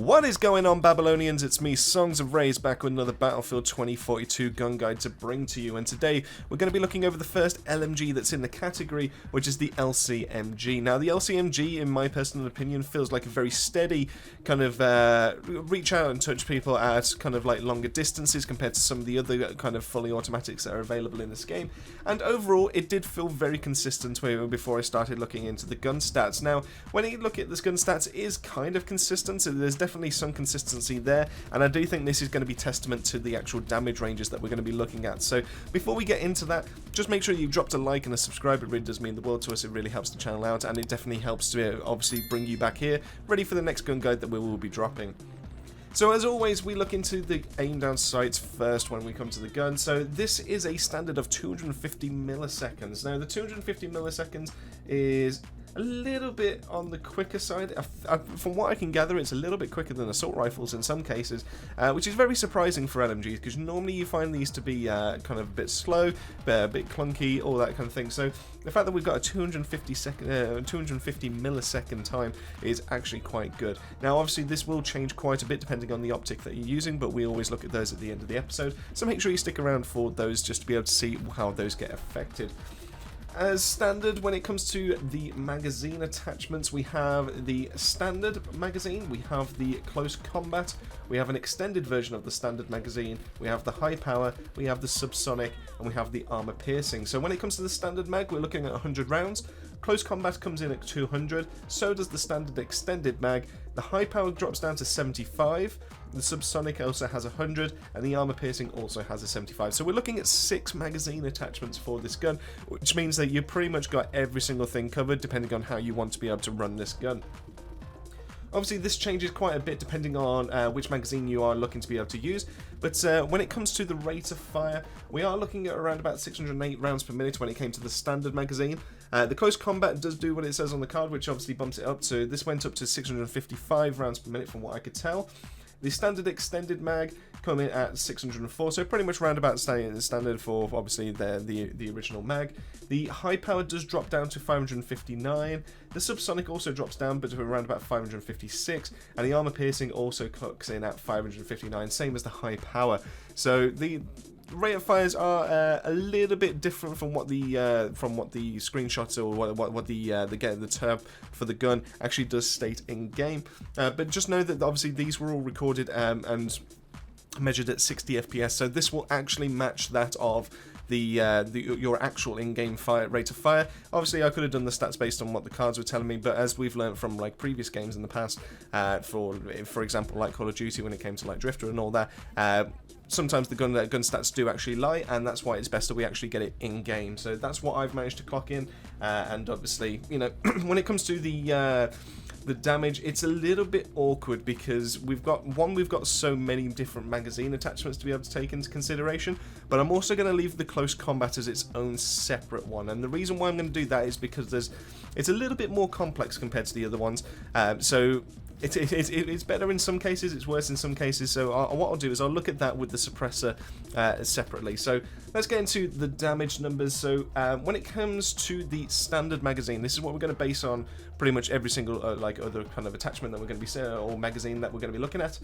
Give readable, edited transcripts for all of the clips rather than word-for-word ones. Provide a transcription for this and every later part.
What is going on, Babylonians? It's me, Songs of Rage, back with another Battlefield 2042 gun guide to bring to you, and today we're going to be looking over the first LMG that's in the category, which is the LCMG. Now, the LCMG, in my personal opinion, feels like a very steady kind of reach out and touch people at kind of like longer distances compared to some of the other kind of fully automatics that are available in this game, and overall it did feel very consistent before I started looking into the gun stats. Now, when you look at this gun stats, it is kind of consistent, so there's definitely some consistency there, and I do think this is going to be testament to the actual damage ranges that we're going to be looking at. So before we get into that, just make sure you've dropped a like and a subscribe. It really does mean the world to us. It really helps the channel out, and it definitely helps to obviously bring you back here ready for the next gun guide that we will be dropping. So as always, we look into the aim down sights first when we come to the gun. So this is a standard of 250 milliseconds. Now the 250 milliseconds is a little bit on the quicker side. From what I can gather, it's a little bit quicker than assault rifles in some cases, which is very surprising for LMGs, because normally you find these to be kind of a bit slow, a bit clunky, all that kind of thing. So the fact that we've got a 250 millisecond time is actually quite good. Now obviously this will change quite a bit depending on the optic that you're using, but we always look at those at the end of the episode, so make sure you stick around for those just to be able to see how those get affected. As standard, when it comes to the magazine attachments, we have the standard magazine, we have the close combat, we have an extended version of the standard magazine, we have the high power, we have the subsonic, and we have the armor piercing. So when it comes to the standard mag, we're looking at 100 rounds. Close combat comes in at 200, so does the standard extended mag. The high power drops down to 75, the subsonic also has 100, and the armor piercing also has a 75. So we're looking at 6 magazine attachments for this gun, which means that you've pretty much got every single thing covered depending on how you want to be able to run this gun. Obviously this changes quite a bit depending on which magazine you are looking to be able to use, but when it comes to the rate of fire, we are looking at around about 608 rounds per minute when it came to the standard magazine. The close combat does do what it says on the card, which obviously bumps it up, so this went up to 655 rounds per minute from what I could tell. The standard extended mag come in at 604, so pretty much round about staying the standard for obviously the original mag. The high power does drop down to 559. The subsonic also drops down, but to around about 556, and the armor piercing also clocks in at 559, same as the high power. So the rate of fires are a little bit different from what the screenshots or what the term for the gun actually does state in game. But just know that obviously these were all recorded and measured at 60 FPS, so this will actually match that of your actual in-game rate of fire. Obviously I could have done the stats based on what the cards were telling me, but as we've learned from like previous games in the past, for example like Call of Duty when it came to like Drifter and all that, sometimes the gun stats do actually lie, and that's why it's best that we actually get it in game. So that's what I've managed to clock in, and obviously, you know, when it comes to the damage, it's a little bit awkward because we've got so many different magazine attachments to be able to take into consideration, but I'm also going to leave the close combat as its own separate one, and the reason why I'm going to do that is because it's a little bit more complex compared to the other ones. So it's better in some cases, it's worse in some cases, so what I'll do is I'll look at that with the suppressor separately. So let's get into the damage numbers. So when it comes to the standard magazine, this is what we're going to base on pretty much every single like other kind of attachment that we're going to be or magazine that we're going to be looking at.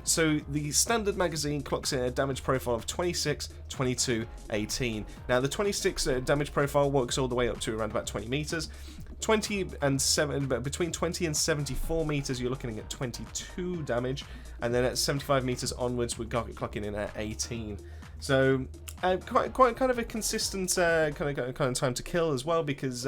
So the standard magazine clocks in a damage profile of 26, 22, 18. Now the 26 damage profile works all the way up to around about 20 meters. 20 and 7, but between 20 and 74 meters, you're looking at 22 damage, and then at 75 meters onwards, we're clocking in at 18. So quite kind of a consistent kind of time to kill as well, because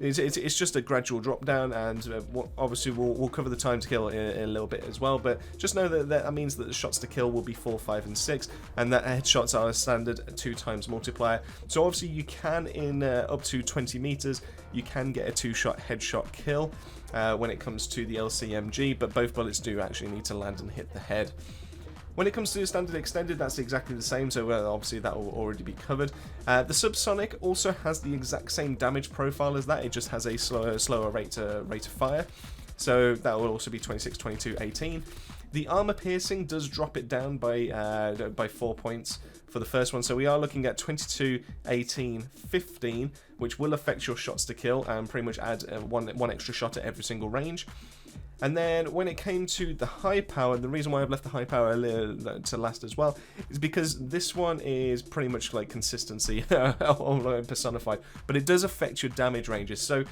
it's just a gradual drop down, and obviously we'll cover the time to kill in a little bit as well. But just know that means that the shots to kill will be 4, 5, and 6, and that headshots are a standard 2 times multiplier. So obviously you can, in up to 20 meters, you can get a 2-shot headshot kill when it comes to the LCMG, but both bullets do actually need to land and hit the head. When it comes to the standard extended, that's exactly the same, so obviously that will already be covered. The subsonic also has the exact same damage profile as that, it just has a slower rate of fire, so that will also be 26, 22, 18. The armor piercing does drop it down by 4 points for the first one, so we are looking at 22, 18, 15, which will affect your shots to kill and pretty much add one extra shot at every single range. And then when it came to the high power, the reason why I've left the high power to last as well is because this one is pretty much like consistency all personified, but it does affect your damage ranges. So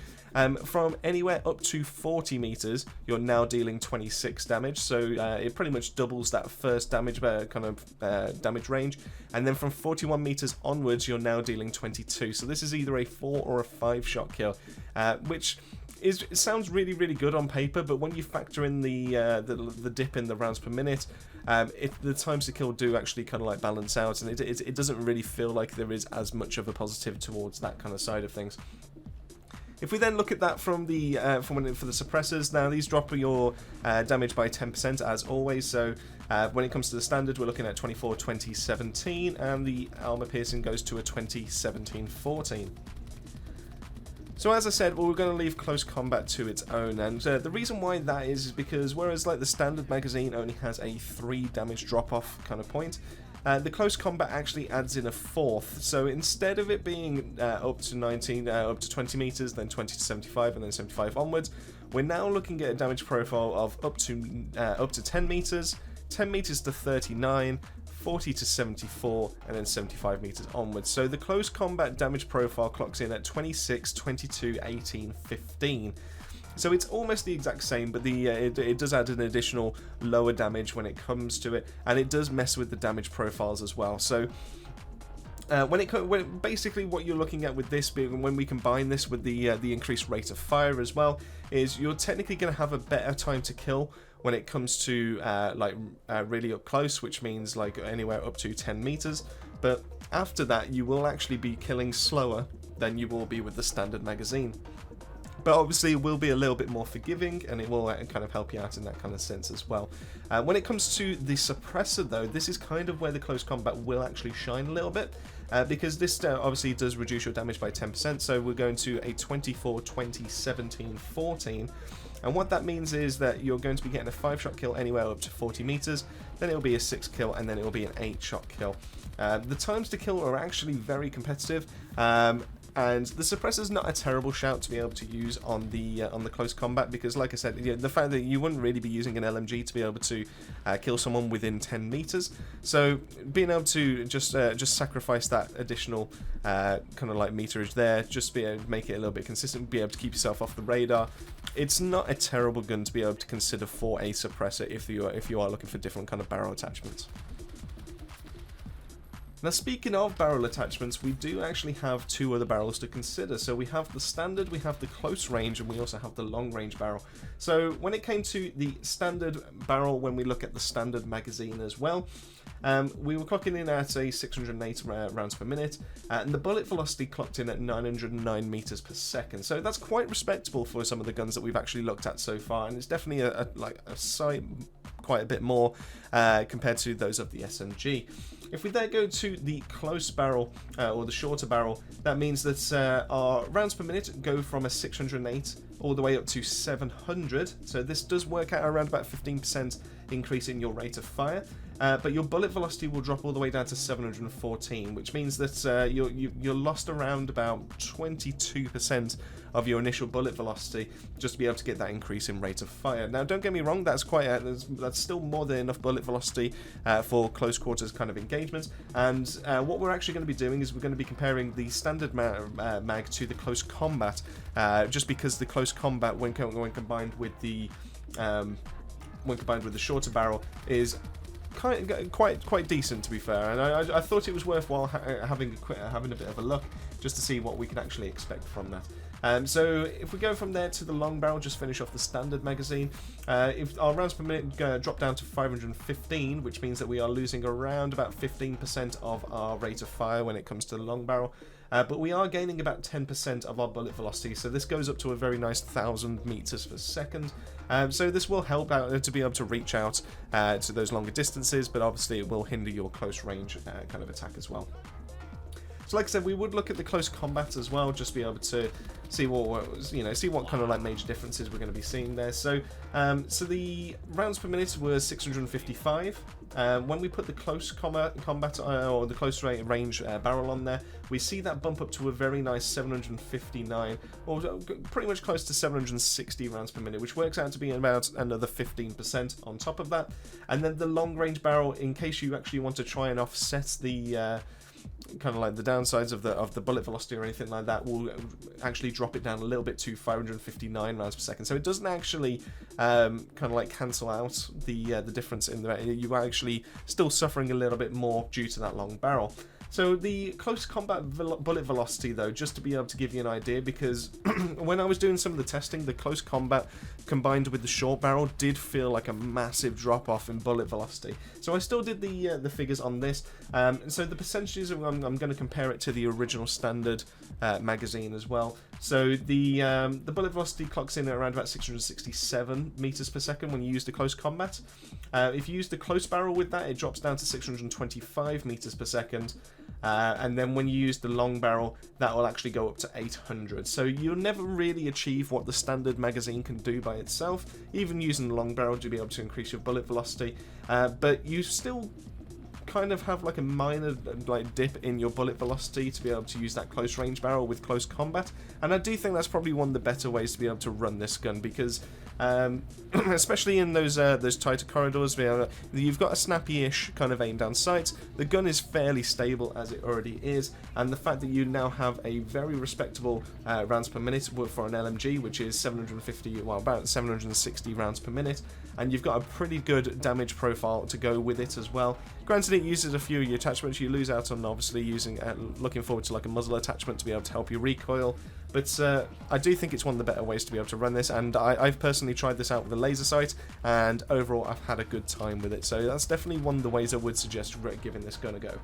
from anywhere up to 40 meters, you're now dealing 26 damage. So it pretty much doubles that first damage damage range. And then from 41 meters onwards, you're now dealing 22. So this is either a 4 or a 5 shot kill, which it sounds really, really good on paper, but when you factor in the dip in the rounds per minute, the times to kill do actually kind of like balance out, and it doesn't really feel like there is as much of a positive towards that kind of side of things. If we then look at that for the suppressors, now these drop your damage by 10% as always. So when it comes to the standard, we're looking at 24, 20, 17, and the armor piercing goes to a 20, 17, 14. So as I said, we're going to leave close combat to its own, and the reason why that is because whereas like the standard magazine only has a 3 damage drop-off kind of point, the close combat actually adds in a 4th. So instead of it being up to 19, up to 20 meters, then 20 to 75, and then 75 onwards, we're now looking at a damage profile of up to 10 meters, 10 meters to 39. 40 to 74, and then 75 meters onwards. So the close combat damage profile clocks in at 26, 22, 18, 15. So it's almost the exact same, but it does add an additional lower damage when it comes to it, and it does mess with the damage profiles as well. So basically what you're looking at with this, when we combine this with the increased rate of fire as well, is you're technically going to have a better time to kill when it comes to really up close, which means like anywhere up to 10 meters. But after that, you will actually be killing slower than you will be with the standard magazine. But obviously it will be a little bit more forgiving, and it will kind of help you out in that kind of sense as well. When it comes to the suppressor though, this is kind of where the close combat will actually shine a little bit, because this obviously does reduce your damage by 10%, so we're going to a 24, 20, 17, 14. And what that means is that you're going to be getting a 5-shot kill anywhere up to 40 meters, then it'll be a 6 kill, and then it'll be an 8-shot kill. The times to kill are actually very competitive, and the suppressor's not a terrible shout to be able to use on the close combat, because like I said, the fact that you wouldn't really be using an LMG to be able to kill someone within 10 meters, so being able to just sacrifice that additional kind of like meterage there, just be able to make it a little bit consistent, be able to keep yourself off the radar. It's not a terrible gun to be able to consider for a suppressor if you are looking for different kind of barrel attachments. Now, speaking of barrel attachments, we do actually have 2 other barrels to consider. So we have the standard, we have the close range, and we also have the long range barrel. So when it came to the standard barrel, when we look at the standard magazine as well, we were clocking in at a 608 rounds per minute, and the bullet velocity clocked in at 909 meters per second. So that's quite respectable for some of the guns that we've actually looked at so far, and it's definitely a sight quite a bit more compared to those of the SMG. If we then go to the close barrel, or the shorter barrel, that means that our rounds per minute go from a 608 all the way up to 700. So this does work out around about 15% increase in your rate of fire. But your bullet velocity will drop all the way down to 714, which means that you're lost around about 22% of your initial bullet velocity just to be able to get that increase in rate of fire. Now, don't get me wrong, that's that's still more than enough bullet velocity for close quarters kind of engagements. And what we're actually going to be doing is we're going to be comparing the standard mag to the close combat, just because the close combat, when combined with the shorter barrel, is quite decent, to be fair, and I thought it was worthwhile having a bit of a look just to see what we can actually expect from that. So if we go from there to the long barrel, just finish off the standard magazine, if our rounds per minute drop down to 515, which means that we are losing around about 15% of our rate of fire when it comes to the long barrel. But we are gaining about 10% of our bullet velocity, so this goes up to a very nice 1,000 meters per second. So this will help out to be able to reach out to those longer distances, but obviously it will hinder your close range kind of attack as well. So like I said, we would look at the close combat as well, just be able to see what kind of like major differences we're going to be seeing there. So so the rounds per minute were 655. When we put the close combat or the close range barrel on there, we see that bump up to a very nice 759, or pretty much close to 760 rounds per minute, which works out to be about another 15% on top of that. And then the long range barrel, in case you actually want to try and offset the kind of like the downsides of the bullet velocity or anything like that, will actually drop it down a little bit to 559 rounds per second. So it doesn't actually kind of like cancel out the difference in the, you are actually still suffering a little bit more due to that long barrel. So the close combat bullet velocity, though, just to be able to give you an idea, because when I was doing some of the testing, the close combat combined with the short barrel did feel like a massive drop off in bullet velocity. So I still did the figures on this. So the percentages, I'm going to compare it to the original standard magazine as well. So the bullet velocity clocks in at around about 667 meters per second when you use the close combat. If you use the close barrel with that, it drops down to 625 meters per second. And then when you use the long barrel, that will actually go up to 800. So you'll never really achieve what the standard magazine can do by itself, even using the long barrel to be able to increase your bullet velocity. But you still kind of have like a minor like dip in your bullet velocity to be able to use that close range barrel with close combat. And I do think that's probably one of the better ways to be able to run this gun, because especially in those tighter corridors, you've got a snappy-ish kind of aim down sight. The gun is fairly stable as it already is, and the fact that you now have a very respectable rounds per minute for an LMG, which is 750, well, about 760 rounds per minute, and you've got a pretty good damage profile to go with it as well. Granted, it uses a few of your attachments. You lose out on obviously using looking forward to like a muzzle attachment to be able to help you recoil. But I do think it's one of the better ways to be able to run this, and I've personally tried this out with a laser sight, and overall I've had a good time with it. So that's definitely one of the ways I would suggest giving this gun a go.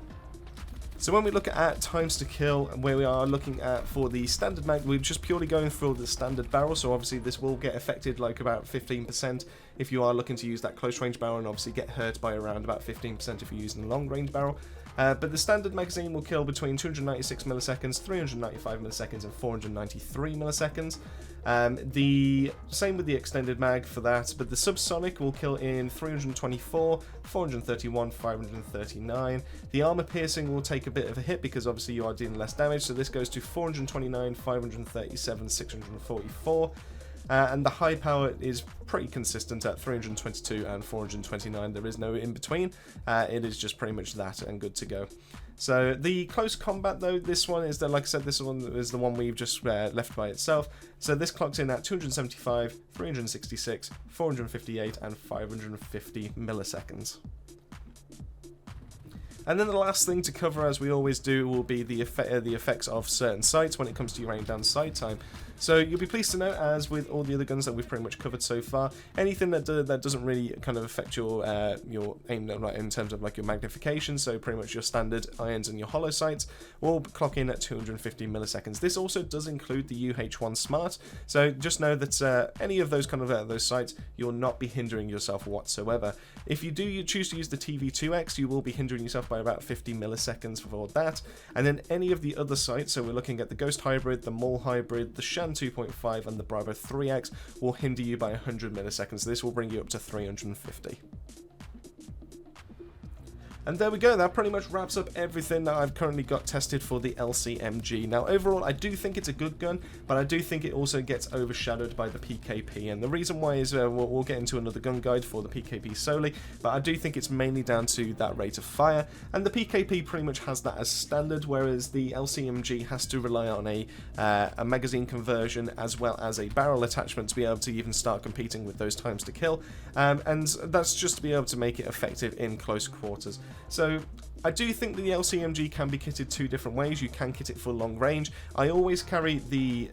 So when we look at times to kill, where we are looking at for the standard mag, we're just purely going for the standard barrel, so obviously this will get affected like about 15% if you are looking to use that close range barrel, and obviously get hurt by around about 15% if you're using the long range barrel. But the standard magazine will kill between 296 milliseconds, 395 milliseconds, and 493 milliseconds. The same with the extended mag for that, but the Subsonic will kill in 324, 431, 539. The armor piercing will take a bit of a hit because obviously you are dealing less damage, so this goes to 429, 537, 644. And the high power is pretty consistent at 322 and 429. There is no in between. It is just pretty much that and good to go. So the close combat, though, this one is like I said, this one is the one we've just left by itself. So this clocks in at 275, 366, 458, and 550 milliseconds. And then the last thing to cover, as we always do, will be the effects of certain sights when it comes to your aim down sight time. So you'll be pleased to know, as with all the other guns that we've pretty much covered so far, anything that doesn't really kind of affect your aim in terms of like your magnification, so pretty much your standard irons and your hollow sights, will clock in at 250 milliseconds. This also does include the UH1 Smart, so just know that any of those kind of those sights, you'll not be hindering yourself whatsoever. If you choose to use the TV2X, you will be hindering yourself by about 50 milliseconds for that. And then any of the other sights, so we're looking at the Ghost Hybrid, the Mole Hybrid, the Shan 2.5, and the Bravo 3X, will hinder you by 100 milliseconds. This will bring you up to 350. And there we go, that pretty much wraps up everything that I've currently got tested for the LCMG. Now overall, I do think it's a good gun, but I do think it also gets overshadowed by the PKP, and the reason why is we'll get into another gun guide for the PKP solely, but I do think it's mainly down to that rate of fire, and the PKP pretty much has that as standard, whereas the LCMG has to rely on a magazine conversion as well as a barrel attachment to be able to even start competing with those times to kill, and that's just to be able to make it effective in close quarters. So I do think the LCMG can be kitted two different ways. You can kit it for long range. I always carry the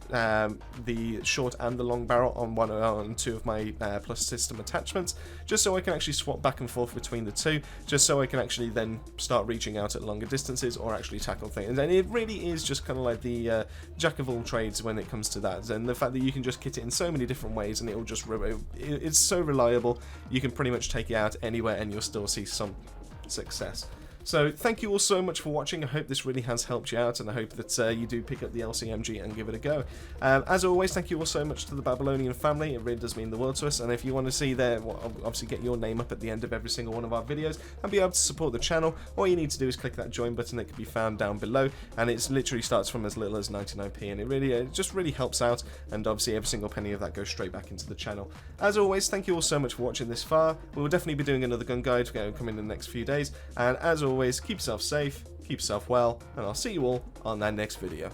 short and the long barrel on two of my plus system attachments, just so I can actually swap back and forth between the two, just so I can actually then start reaching out at longer distances or actually tackle things. And it really is just kind of like the jack of all trades when it comes to that, and the fact that you can just kit it in so many different ways, and it'll just it's so reliable. You can pretty much take it out anywhere and you'll still see some success. So thank you all so much for watching. I hope this really has helped you out, and I hope that you do pick up the LCMG and give it a go. As always, thank you all so much to the Babylonian family. It really does mean the world to us. And if you want to see obviously get your name up at the end of every single one of our videos and be able to support the channel, all you need to do is click that join button that can be found down below, and it literally starts from as little as 99p, and it just really helps out, and obviously every single penny of that goes straight back into the channel. As always, thank you all so much for watching this far. We will definitely be doing another gun guide coming in the next few days, and as always, keep yourself safe, keep yourself well, and I'll see you all on that next video.